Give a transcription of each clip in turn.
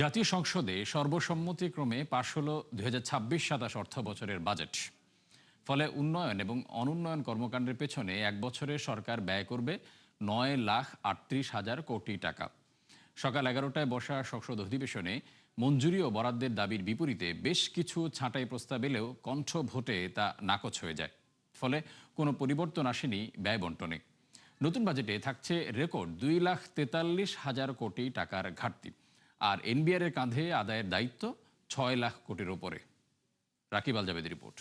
জাতীয় সংসদে সর্বসম্মতিক্রমে পাশ হল ২০২৬-২৭ অর্থ বছরের বাজেট। ফলে উন্নয়ন এবং অনুন্নয়ন কর্মকাণ্ডের পেছনে এক বছরে সরকার ব্যয় করবে ৯,৩৮,০০০ কোটি টাকা। সকাল ১১টায় বসা সংসদ অধিবেশনে মঞ্জুরি ও বরাদ্দের দাবির বিপরীতে বেশ কিছু ছাঁটাই প্রস্তাব এলেও কণ্ঠ ভোটে তা নাকচ হয়ে যায়। ফলে কোনো পরিবর্তন আসেনি ব্যয় বণ্টনে। নতুন বাজেটে থাকছে রেকর্ড ২,৪৩,০০০ কোটি টাকার ঘাটতি। আর এনবিআর এর কাঁধে আদায়ের দায়িত্ব ৬ লাখ কোটির ওপরে। রাকিব আল জাবেদের রিপোর্ট।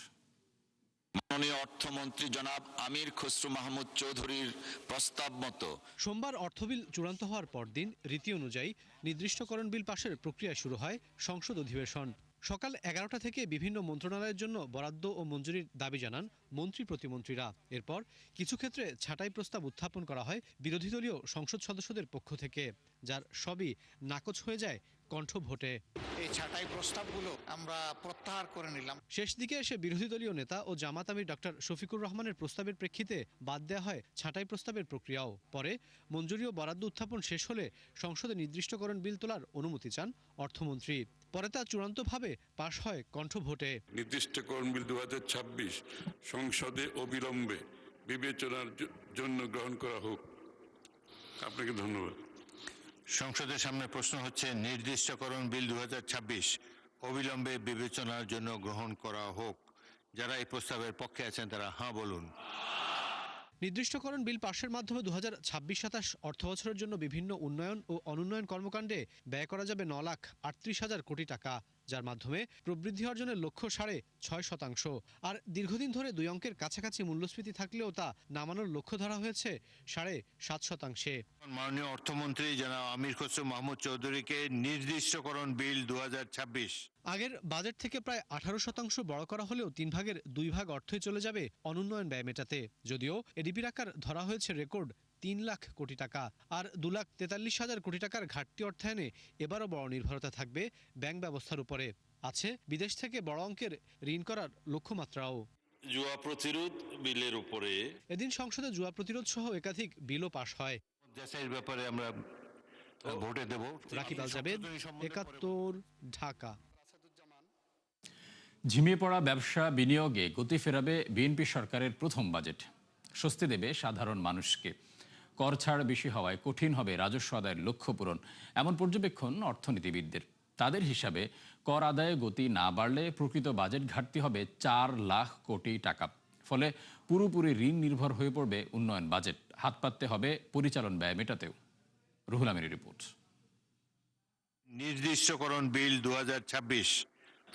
মাননীয় অর্থমন্ত্রী জনাব আমির খসরু মাহমুদ চৌধুরীর প্রস্তাব মতো সোমবার অর্থ বিল চূড়ান্ত হওয়ার পরদিন রীতি অনুযায়ী নির্দিষ্টকরণ বিল পাশের প্রক্রিয়া শুরু হয় সংসদ অধিবেশন। সকাল ১১টা থেকে বিভিন্ন মন্ত্রণালয়ের জন্য বরাদ্দ ও মঞ্জুরির দাবি জানান মন্ত্রী প্রতিমন্ত্রীরা। এরপর কিছু ক্ষেত্রে ছাঁটাই প্রস্তাব উত্থাপন করা হয় বিরোধী দলীয় সংসদ সদস্যদের পক্ষ থেকে, যার সবই নাকচ হয়ে যায় কণ্ঠ ভোটে। এই ছাঁটাই প্রস্তাবগুলো আমরা প্রত্যাহার করে নিলাম। শেষ দিকে এসে বিরোধী দলীয় নেতা ও জামাত আমির ডক্টর শফিকুর রহমানের প্রস্তাবের প্রেক্ষিতে বাদ দেওয়া হয় ছাঁটাই প্রস্তাবের প্রক্রিয়াও। পরে মঞ্জুরি ও বরাদ্দ উত্থাপন শেষ হলে সংসদে নির্দিষ্টকরণ বিল তোলার অনুমতি চান অর্থমন্ত্রী। পরে তা চূড়ান্তভাবে পাশ হয় কণ্ঠ ভোটে। নির্দিষ্টকরণ বিল ২০২৬ সংসদে অবিলম্বে বিবেচনার জন্য গ্রহণ করা হোক। আপনাকে ধন্যবাদ। সংসদের সামনে প্রশ্ন হচ্ছে, নির্দিষ্টকরণ বিল ২০২৬ অবিলম্বে বিবেচনার জন্য গ্রহণ করা হোক। যারা এই প্রস্তাবের পক্ষে আছেন তারা হাঁ বলুন। নির্দিষ্টকরণ বিল পাশের মাধ্যমে ২০২৬-২৭ অর্থ বছরের জন্য বিভিন্ন উন্নয়ন ও অনুন্নয়ন কর্মকাণ্ডে ব্যয় করা যাবে ৯,৩৮,০০০ কোটি টাকা, যার মাধ্যমে প্রবৃদ্ধি অর্জনের লক্ষ্য ৬.৬%। আর দীর্ঘদিন ধরে দুই অঙ্কের কাছাকাছি মূল্যস্ফীতি থাকলেও তা নামানোর লক্ষ্য ধরা হয়েছে ৭.৫%। মাননীয় অর্থমন্ত্রী জনাব আমির খসরু মাহমুদ চৌধুরীকে নির্দিষ্টকরণ বিল ২০২৬ আগের বাজেট থেকে প্রায় ১৮% বড় করা হলেও ৩ ভাগের ২ ভাগ অর্থই চলে যাবে অনুন্নয়ন ব্যয় মেটাতে। যদিও এডিপির আকার ধরা হয়েছে রেকর্ড ৩ লাখ কোটি টাকা। আর ২,৪৩,০০০ কোটি টাকার ঘাটতি অর্থায়নে এবারও বড় নির্ভরতা থাকবে ব্যাংক ব্যবস্থার উপরে। আছে বিদেশ থেকে বড় অঙ্কের ঋণ করার লক্ষ্যমাত্রাও। জুয়া প্রতিরোধ বিলের উপরে এদিন সংসদে জুয়া প্রতিরোধ সহ একাধিক বিলও পাশ হয়। দেশের ব্যাপারে আমরা ভোটে দেব। রাকিব আল জাবেদ, ৭১, ঢাকা। ঝিমিয়ে পড়া ব্যবসা বিনিয়োগে গতি ফেরাবে বিএনপি সরকারের প্রথম বাজেট। স্বস্তি দেবে সাধারণ মানুষকে। কর ছাড় বেশি হওয়ায় কঠিন হবে রাজস্ব আদায়ের লক্ষ্য পূরণ, এমন পর্যবেক্ষণ অর্থনীতিবিদদের। তাদের হিসাবে কর আদায়ে গতি না বাড়লে প্রকৃত বাজেট ঘাটতি হবে ৪ লাখ কোটি টাকা। ফলে পুরোপুরি ঋণ নির্ভর হয়ে পড়বে উন্নয়ন বাজেট। হাত পাততে হবে পরিচালন ব্যয় মেটাতেও। রুহুল আমিরের রিপোর্ট। নির্দিষ্টকরণ বিল ২০২৬।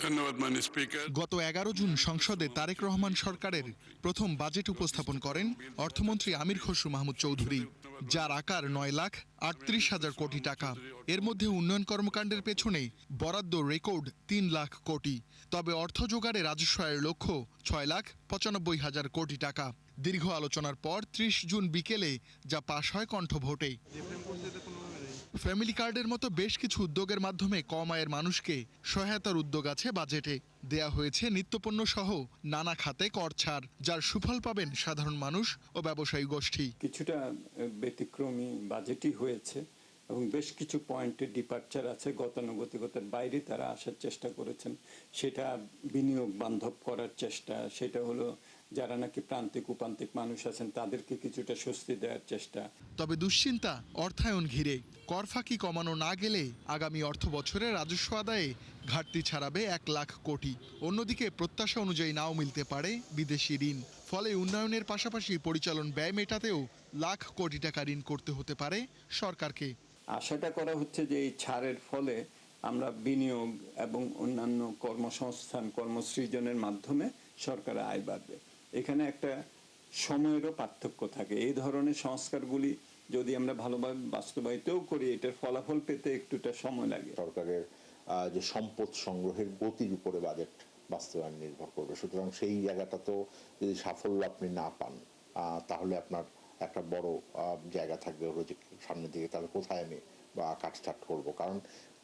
ধন্যবাদ মাননীয় স্পিকার। গত ১১ জুন সংসদে তারেক রহমান সরকারের প্রথম বাজেট উপস্থাপন করেন অর্থমন্ত্রী আমির খসরু মাহমুদ চৌধুরী, যার আকার ৯,৩৮,০০০ কোটি টাকা। এর মধ্যে উন্নয়ন কর্মকাণ্ডের পেছনে বরাদ্দ রেকর্ড ৩ লাখ কোটি। তবে অর্থ জোগাড়ে রাজস্ব আয়ের লক্ষ্য ৬,৯৫,০০০ কোটি টাকা। দীর্ঘ আলোচনার পর ৩০ জুন বিকেলে যা পাশ হয় কণ্ঠ ভোটে। ফ্যামিলি কার্ডের মতো বেশ কিছু উদ্যোগের মাধ্যমে কম আয়ের মানুষকে সহায়তার উদ্যোগ আছে বাজেটে। দেয়া হয়েছে নিত্যপণ্য সহ নানা খাতে কর ছাড়, যার সুফল পাবেন সাধারণ মানুষ ও ব্যবসায়ী গোষ্ঠী। কিছুটা ব্যতিক্রমী বাজেটই হয়েছে এবং বেশ কিছু পয়েন্টে ডিপার্চার আছে। গতানুগতিকতার বাইরে তারা আসার চেষ্টা করেছেন। সেটা বিনিয়োগ বান্ধব করার চেষ্টা, সেটা হলো যারা নাকি প্রান্তিক উপান্তিক মানুষ আছেন তাদেরকে কিছুটা স্বস্তি দেওয়ার চেষ্টা। তবে দুশ্চিন্তা অর্থায়ন ঘিরে। কর ফাঁকি কমানো না গেলে আগামী অর্থ বছরে রাজস্ব আদায়ে ঘাটতি ছাড়াবে ১ লাখ কোটি। অন্যদিকে প্রত্যাশা অনুযায়ী নাও মিলতে পারে বিদেশি ঋণ। ফলে উন্নয়নের পাশাপাশি পরিচালন ব্যয় মেটাতেও লাখ কোটি টাকা ঋণ করতে হতে পারে সরকারকে। আশাটা করা হচ্ছে যে এই ছাড়ের ফলে আমরা বিনিয়োগ এবং অন্যান্য কর্মসংস্থান কর্মসৃজনের মাধ্যমে সরকারের আয় বাড়বে। এখানে একটা সময়েরও পার্থক্য থাকে। এই ধরনের সংস্কারগুলি যদি আমরা ভালোভাবে বাস্তবায়িতও করি, এটার ফলাফল পেতে একটুটা সময় লাগে। সরকারের যে সম্পদ সংগ্রহের গতির উপরে বাজেট বাস্তবায়ন নির্ভর করবে। সুতরাং সেই জায়গাটা তো যদি সাফল্য আপনি না পান, তাহলে আপনার একটা বড় জায়গা থাকবে হলো যে সামনের দিকে তাহলে কোথায় আমি বা কাটছাট করবো। কারণ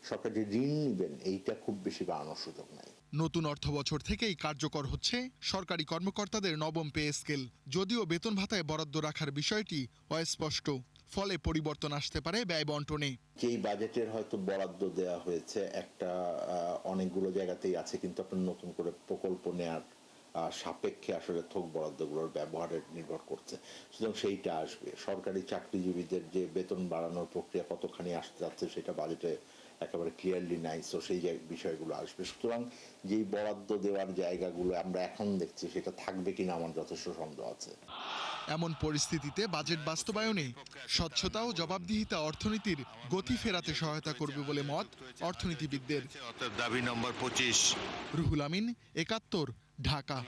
সরকার যে ঋণ নেবেন এইটা খুব বেশি বাড়ানোর সুযোগ নাই। নতুন অর্থ বছর থেকেই কার্যকর হচ্ছে সরকারি কর্মকর্তাদের নবম পে স্কেল। যদিও বেতন ভাতায় বরাদ্দ রাখার বিষয়টি অস্পষ্ট। ফলে পরিবর্তন আসতে পারে ব্যয় বন্টনে। যেই বাজেটের হয়তো বরাদ্দ দেওয়া হয়েছে একটা অনেকগুলো জায়গাতেই আছে, কিন্তু আপনার নতুন করে প্রকল্প নেয়ার সাপেক্ষে আসলে থোক বরাদ্দগুলোর ব্যবহারের নির্ভর করছে। সুতরাং সেইটা আসবে। সরকারি চাকরিজীবীদের যে বেতন বাড়ানোর প্রক্রিয়া কতখানি আসতে যাচ্ছে সেটা বাজেটে একেবারে ক্লিয়ারলি নাই, সো সেই বিষয়গুলো আসবে। সুতরাং যেই বরাদ্দ দেওয়ার জায়গাগুলো আমরা এখন দেখছি সেটা থাকবে কিনা আমার যথেষ্ট সন্দেহ আছে। এমন পরিস্থিতিতে বাজেট বাস্তবায়নে স্বচ্ছতা ও জবাবদিহিতা অর্থনীতির গতি ফেরাতে সহায়তা করবে বলে মত অর্থনীতিবিদদের। দাবি নম্বর 25। রুহুল আমিন, ৭১, ঢাকা।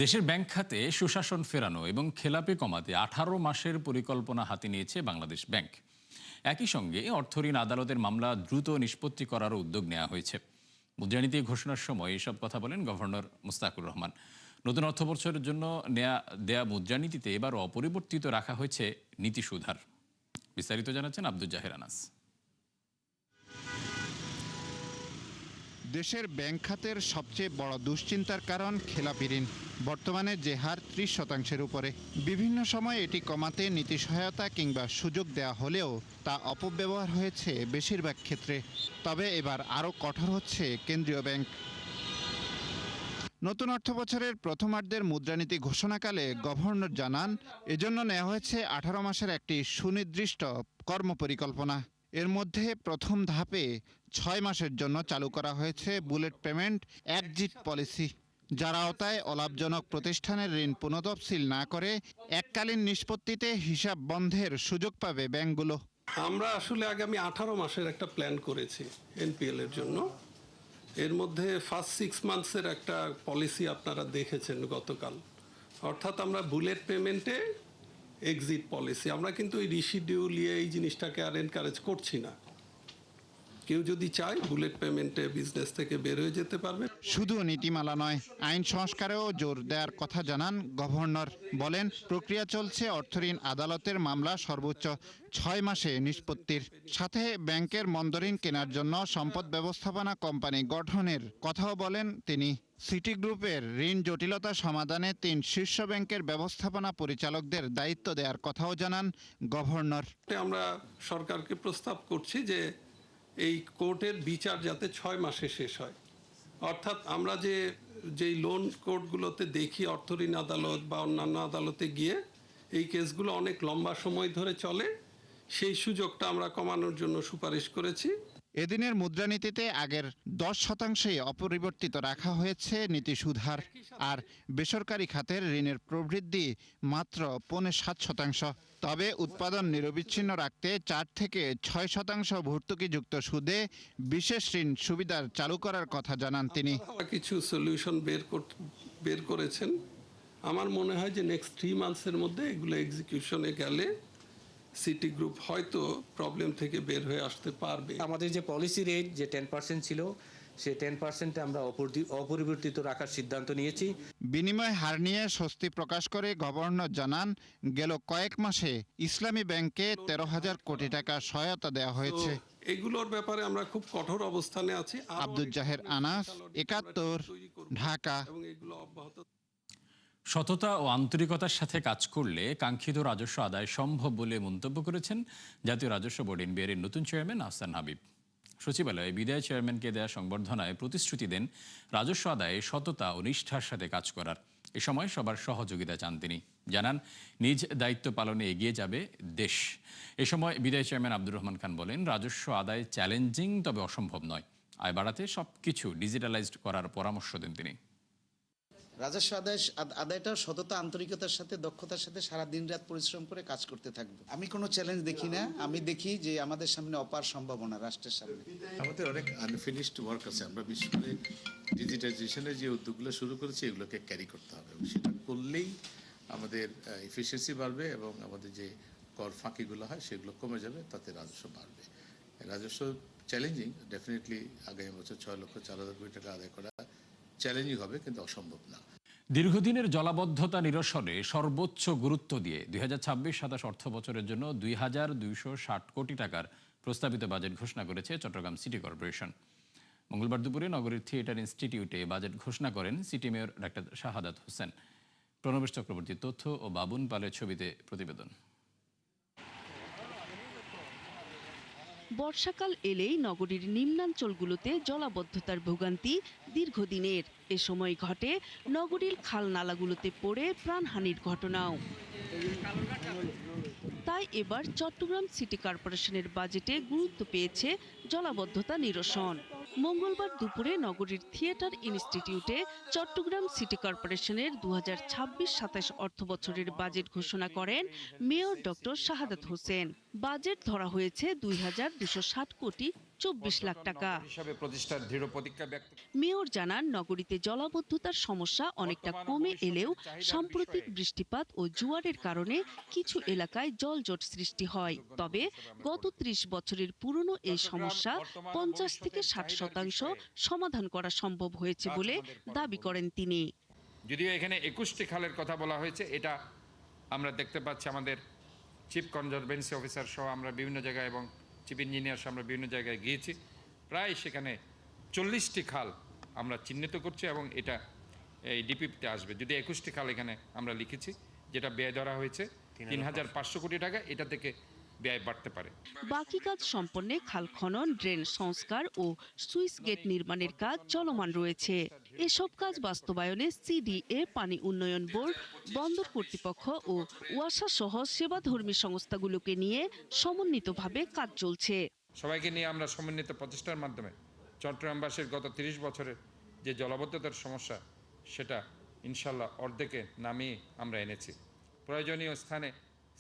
দেশের ব্যাংক খাতে সুশাসন ফেরানো এবং খেলাপি কমাতে 18 মাসের পরিকল্পনা হাতে নিয়েছে বাংলাদেশ ব্যাংক। একই সঙ্গে অর্থঋণ আদালতের মামলা দ্রুত নিষ্পত্তি করারও উদ্যোগ নেওয়া হয়েছে। মুদ্রানীতি ঘোষণার সময় এসব কথা বলেন গভর্নর মুস্তাকুর রহমান। নতুন অর্থবছরের জন্য দেয়া মুদ্রানীতিতে এবার অপরিবর্তিত রাখা হয়েছে নীতি সুধার। বিস্তারিত জানাচ্ছেন আব্দুল জাহের আনাস। দেশের ব্যাংক খাতের সবচেয়ে বড় দুশ্চিন্তার কারণ খেলাপি ঋণ। বর্তমানে যে হার 30% উপরে। বিভিন্ন সময় এটি কমাতে নীতি সহায়তা কিংবা সুযোগ দেওয়া হলেও তা অপব্যবহার হয়েছে বেশিরভাগ ক্ষেত্রে। তবে এবার আরও কঠোর হচ্ছে কেন্দ্রীয় ব্যাংক। নতুন অর্থবছরের প্রথমার্ধের মুদ্রানীতি ঘোষণাকালে গভর্নর জানান, এজন্য নেওয়া হয়েছে 18 মাসের একটি সুনির্দিষ্ট কর্মপরিকল্পনা। এর মধ্যে প্রথম ধাপে 6 মাসের জন্য চালু করা হয়েছে বুলেট পেমেন্ট এক্সিট পলিসি, যার আওতায় অলাভজনক প্রতিষ্ঠানের ঋণ পুনঃতফসিল না করে এককালীন নিষ্পত্তিতে হিসাব বন্ধের সুযোগ পাবে ব্যাংকগুলো। আমরা আসলে আগামী 18 মাসের একটা প্ল্যান করেছি এনপিএল এর জন্য। এর মধ্যে ফার্স্ট 6 মান্থসের একটা পলিসি আপনারা দেখেছেন গতকাল, অর্থাৎ আমরা বুলেট পেমেন্টে এক্সিট পলিসি। আমরা কিন্তু এই রিশিডিউল এই জিনিসটাকে আর এনকারেজ করছি না। কেউ যদি চায় বুলেট পেমেন্টে বিজনেস থেকে বের হয়ে যেতে পারবে। শুধু নীতিমালা নয়, আইন সংস্কারেও জোর দেওয়ার কথা জানান গভর্নর। বলেন, প্রক্রিয়া চলছে অর্থঋণ আদালতের মামলা সর্বোচ্চ 6 মাসে নিষ্পত্তির। সাথে ব্যাংকের মন্দঋণ কেনার জন্য সম্পদ ব্যবস্থাপনা কোম্পানি গঠনের কথাও বলেন তিনি। সিটি গ্রুপের ঋণ জটিলতা সমাধানে 3 শীর্ষ ব্যাংকের ব্যবস্থাপনা পরিচালকদের দায়িত্ব দেওয়ার কথাও জানান গভর্নর। আমরা সরকারকে প্রস্তাব করছি যে এই কোর্টের বিচার যাতে 6 মাসে শেষ হয়। অর্থাৎ আমরা যেই লোন কোর্টগুলোতে দেখি অর্থঋণ আদালত বা অন্যান্য আদালতে গিয়ে এই কেসগুলো অনেক লম্বা সময় ধরে চলে, সেই সুযোগটা আমরা কমানোর জন্য সুপারিশ করেছি। এদিনের মুদ্রানীতিতে আগের 10% অপরিবর্তিত রাখা হয়েছে নীতি সুধার। আর বেসরকারি খাতের ঋণের প্রবৃদ্ধি মাত্র 7.5%। তবে উৎপাদন নিরবিচ্ছিন্ন রাখতে 4 থেকে 6% ভর্তুকিযুক্ত সুদে বিশেষ ঋণ সুবিধার চালু করার কথা জানান তিনি। কিছু সলিউশন বের করেছেন। আমার মনে হয় যে নেক্সট 3 মান্থসের মধ্যে এগুলো এক্সিকিউশনে গেলে সিটি গ্রুপ হয়তো প্রবলেম থেকে বের হয়ে আসতে পারবে। আমাদের যে পলিসি রেট যে 10% ছিল, সেই 10% আমরা অপরিবর্তিত রাখার সিদ্ধান্ত নিয়েছি। বিনিময় হার নিয়ে স্বস্তি প্রকাশ করে গভর্নর জানান, গেল কয়েক মাসে ইসলামী ব্যাংকে 13,000 কোটি টাকা সহায়তা দেওয়া হয়েছে। এগুলোর ব্যাপারে আমরা খুব কঠোর অবস্থানে আছি। আব্দুল জাহের আনাস, ৭১, ঢাকা। সততা ও আন্তরিকতার সাথে কাজ করলে কাঙ্ক্ষিত রাজস্ব আদায় সম্ভব বলে মন্তব্য করেছেন জাতীয় রাজস্ব বোর্ড এনবিআর নতুন চেয়ারম্যান আহসান হাবিব। সচিবালয়ে বিদায়ী চেয়ারম্যানকে দেয়া সংবর্ধনায় প্রতিশ্রুতি দেন রাজস্ব আদায়ে সততা ও নিষ্ঠার সাথে কাজ করার। এ সময় সবার সহযোগিতা চান তিনি। জানান, নিজ দায়িত্ব পালনে এগিয়ে যাবে দেশ। এ সময় বিদায়ী চেয়ারম্যান আব্দুর রহমান খান বলেন, রাজস্ব আদায় চ্যালেঞ্জিং, তবে অসম্ভব নয়। আয় বাড়াতে সবকিছু ডিজিটালাইজড করার পরামর্শ দেন তিনি। রাজস্ব আদায়টা সততা আন্তরিকতার সাথে দক্ষতার সাথে সারা দিন রাত পরিশ্রম করে কাজ করতে থাকবে। আমি কোনো চ্যালেঞ্জ দেখি না, আমি দেখি যে আমাদের সামনে অপার সম্ভাবনা রাষ্ট্রের সামনে। আমাদের অনেক আনফিনিশড ওয়ার্ক আছে। আমরা বিশেষ করে ডিজিটাইজেশনের যে উদ্যোগগুলো শুরু করেছি এগুলোকে ক্যারি করতে হবে। সেটা করলেই আমাদের এফিসিয়েন্সি বাড়বে এবং আমাদের যে কর ফাঁকিগুলো হয় সেগুলো কমে যাবে, তাতে রাজস্ব বাড়বে। রাজস্ব চ্যালেঞ্জিং, ডেফিনেটলি আগামী বছর 6,04,000 কোটি টাকা আদায় করা চ্যালেঞ্জিং হবে, কিন্তু অসম্ভব না। দীর্ঘদিনের জলাবদ্ধতা নিরসনে সর্বোচ্চ গুরুত্ব দিয়ে 2026-27 অর্থ বছরের জন্য 2,260 কোটি টাকার প্রস্তাবিত বাজেট ঘোষণা করেছে চট্টগ্রাম সিটি কর্পোরেশন। মঙ্গলবার দুপুরে নগরীর থিয়েটার ইনস্টিটিউটে বাজেট ঘোষণা করেন city mayor doctor Shahadat Hossain. Pranabesh Chakraborty তথ্য ও বাবুন পালের ছবিতে প্রতিবেদন। বর্ষাকাল এলেই নগরীর নিম্নাঞ্চলগুলোতে জলাবদ্ধতার ভোগান্তি দীর্ঘদিনের। এ সময় ঘটে নগরীর খাল নালাগুলোতে পড়ে প্রাণহানির ঘটনাও। তাই এবার চট্টগ্রাম সিটি কর্পোরেশনের বাজেটে গুরুত্ব পেয়েছে জলাবদ্ধতা নিরসন। মঙ্গলবার দুপুরে নগরীর থিয়েটার ইনস্টিটিউটে চট্টগ্রাম সিটি কর্পোরেশনের 2026-27 অর্থবছরের বাজেট ঘোষণা করেন mayor doctor Shahadat Hossain. Budget ধরা হয়েছে 2,260 কোটি 24 লাখ টাকা। মেয়র জানান, নগরীতে জলাবদ্ধতার সমস্যা অনেকটা কমে এলেও সাম্প্রতিক বৃষ্টিপাত ও জোয়ারের কারণে কিছু এলাকায় জলজট সৃষ্টি হয়। তবে গত 30 বছরের পুরনো এই সমস্যা 50 থেকে 60% সমাধান করা সম্ভব হয়েছে বলে দাবি করেন তিনি। যদিও এখানে 21টি খালের কথা বলা হয়েছে, এটা আমরা দেখতে পাচ্ছি আমাদের চিফ কনজারভেন্সি অফিসার সহ আমরা বিভিন্ন জায়গায় এবং চিফ ইঞ্জিনিয়ার সহ আমরা বিভিন্ন জায়গায় গিয়েছি। প্রায় সেখানে 40টি খাল আমরা চিহ্নিত করছি এবং এটা এই ডিপিপিতে আসবে। যদি 21টি খাল এখানে আমরা লিখেছি, যেটা ব্যয় ধরা হয়েছে 3,500 কোটি টাকা, এটা থেকে ব্যয় বাড়তে পারে। বাকি কাজ সম্পন্নে খাল খনন, ড্রেন সংস্কার ও সুইচ গেট নির্মাণের কাজ চলমান রয়েছে। এসব কাজ বাস্তবায়নে সিডিএ, পানি উন্নয়ন বোর্ড, বন্দর কর্তৃপক্ষ ও ওয়াসা সহ সেবাধর্মী সংস্থাগুলোকে নিয়ে সমন্বিতভাবে কাজ চলছে। সবাইকে নিয়ে আমরা সমন্বিত প্রচেষ্টার মাধ্যমে চট্টগ্রামবাসীর গত 30 বছরের যে জলাবদ্ধতার সমস্যা, সেটা ইনশাল্লাহ অর্ধেকে নামিয়ে আমরা এনেছি। প্রয়োজনীয় স্থানে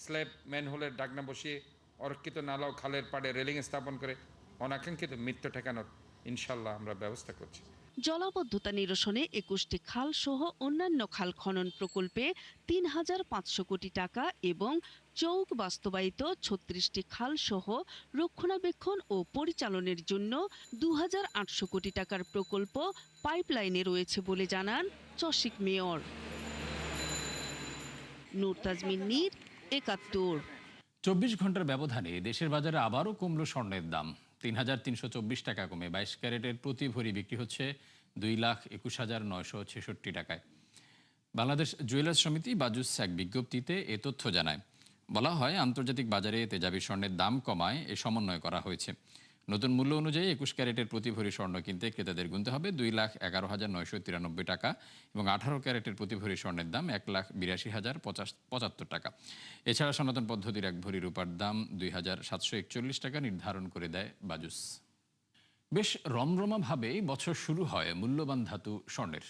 স্ল্যাব ম্যানহোলের ডাকনা বসিয়ে অরক্ষিত নালা ও খালের পাড়ে রেলিং স্থাপন করে অনাকাঙ্ক্ষিত মৃত্যু ঠেকানোর ইনশাল্লাহ আমরা ব্যবস্থা করছি। জলাবদ্ধতা নিরসনে 21টি খাল সহ অন্যান্য খাল খনন প্রকল্পে 3,500 কোটি টাকা এবং চৌক বাস্তবায়িত 36টি খাল সহ রক্ষণাবেক্ষণ ও পরিচালনের জন্য 2,800 কোটি টাকার প্রকল্প পাইপলাইনে রয়েছে বলে জানান চসিক মেয়র। নূর তাজমিন নীর, 71। 24 ঘন্টার ব্যবধানে দেশের বাজারে আবারও কমল স্বর্ণের দাম। 3,324 টাকা কমে 22 ক্যারেটের প্রতি ভরি বিক্রি হচ্ছে 2,21,966 টাকায়। বাংলাদেশ জুয়েলার্স সমিতি বাজুস এক বিজ্ঞপ্তিতে এ তথ্য জানায়। বলা হয়, আন্তর্জাতিক বাজারে তেজাবি স্বর্ণের দাম কমায় এ সমন্বয় করা হয়েছে। নতুন মূল্য অনুযায়ী 21 ক্যারেটের প্রতি ভরি স্বর্ণ কিনতে ক্রেতাদের গুনতে হবে 2,11,993 টাকা এবং 18 ক্যারেটের প্রতি ভরি স্বর্ণের দাম 1,82,075 টাকা। এছাড়া সনাতন পদ্ধতির এক ভরি রূপার দাম 2,741 টাকা নির্ধারণ করে দেয় বাজুস। বেশ রমরমাভাবেই বছর শুরু হয় মূল্যবান ধাতু স্বর্ণের।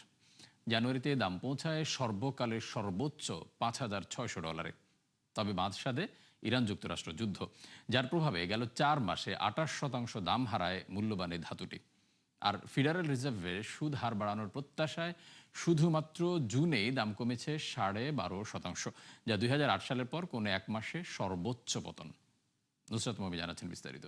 জানুয়ারিতে দাম পৌঁছায় সর্বকালের সর্বোচ্চ $5,600। তবে বাদশাদে ইরান যুক্তরাষ্ট্র যুদ্ধ, যার প্রভাবে গেল 4 মাসে 28% দাম হারায় মূল্যবান এই ধাতুটি। আর ফেডারেল রিজার্ভের সুদ হার বাড়ানোর প্রত্যাশায় শুধুমাত্র জুনেই দাম কমেছে 12.5%, যা 2008 সালের পর কোনো এক মাসে সর্বোচ্চ পতন। নুসরাত মমি জানাচ্ছেন বিস্তারিত।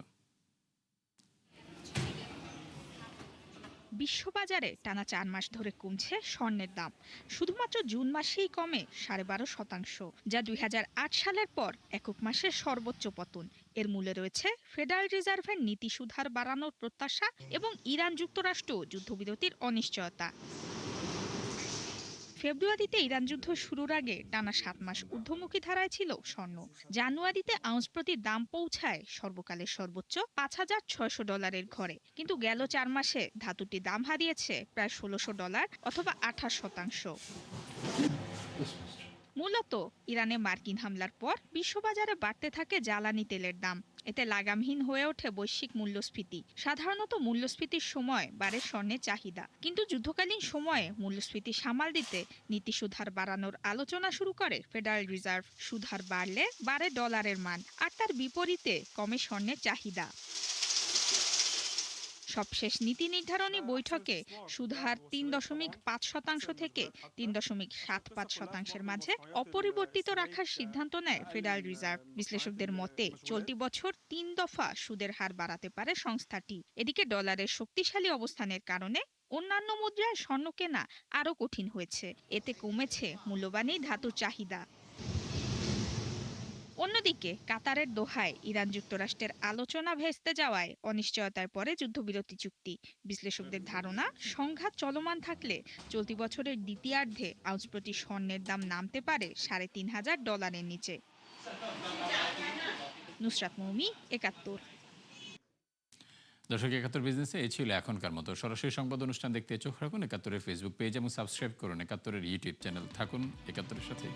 বিশ্ববাজারে টানা 4 মাস ধরে কমছে স্বর্ণের দাম। শুধুমাত্র জুন মাসেই কমে 12.5%, যা 2008 সালের পর একক মাসের সর্বোচ্চ পতন। এর মূলে রয়েছে ফেডারেল রিজার্ভের নীতি সুদ হার বাড়ানোর প্রত্যাশা এবং ইরান যুক্তরাষ্ট্র যুদ্ধবিরতির অনিশ্চয়তা। ফেব্রুয়ারিতে ইরান যুদ্ধ শুরুর আগে টানা 7 মাস ঊর্ধ্বমুখী ধারায় ছিল স্বর্ণ। জানুয়ারিতে আউন্স প্রতি দাম পৌঁছায় সর্বকালের সর্বোচ্চ $5,600 ঘরে। কিন্তু গেল 4 মাসে ধাতুটি দাম হারিয়েছে প্রায় $1,600 অথবা 28%। মূলত ইরানে মার্কিন হামলার পর বিশ্ববাজারে বাড়তে থাকে জ্বালানি তেলের দাম। এতে লাগামহীন হয়ে ওঠে বৈশ্বিক মূল্যস্ফীতি। সাধারণত মূল্যস্ফীতির সময় বাড়ে স্বর্ণের চাহিদা, কিন্তু যুদ্ধকালীন সময়ে মূল্যস্ফীতি সামাল দিতে নীতি সুদ হার বাড়ানোর আলোচনা শুরু করে ফেডারেল রিজার্ভ। সুদ হার বাড়লে বাড়ে ডলারের মান, আর তার বিপরীতে কমে স্বর্ণের চাহিদা। সবশেষ নীতি নির্ধারণী বৈঠকে সুদ হার 3.5% থেকে 3.75%-এর মাঝে অপরিবর্তিত রাখার সিদ্ধান্ত নেয় ফেডারেল রিজার্ভ। বিশ্লেষকদের মতে চলতি বছর 3 দফা সুদের হার বাড়াতে পারে সংস্থাটি। এদিকে ডলারের শক্তিশালী অবস্থানের কারণে অন্যান্য মুদ্রায় স্বর্ণ কেনা আরও কঠিন হয়েছে। এতে কমেছে মূল্যবান এই ধাতুর চাহিদা। অন্যদিকে কাতারের দোহায় ইরান যুক্তরাষ্ট্রের আলোচনা ভেস্তে যাওয়ায় অনিশ্চয়তার পরে যুদ্ধবিরতি চুক্তি। বিশ্লেষকদের ধারণা, সংঘাত চলমান থাকলে চলতি বছরের দ্বিতীয়ার্ধে আউন্স প্রতি স্বর্ণের দাম নামতে পারে $3,500 নিচে। নুসরাত মৌমি, 71। দর্শক, ৭১ বিজনেসে এই ছিল এখনকার মতো। সরাসরি সংবাদ অনুষ্ঠান দেখতে চোখ রাখুন ৭১-এর ফেসবুক পেজ এবং সাবস্ক্রাইব করুন ৭১-এর ইউটিউব চ্যানেল। থাকুন ৭১-এর সাথে।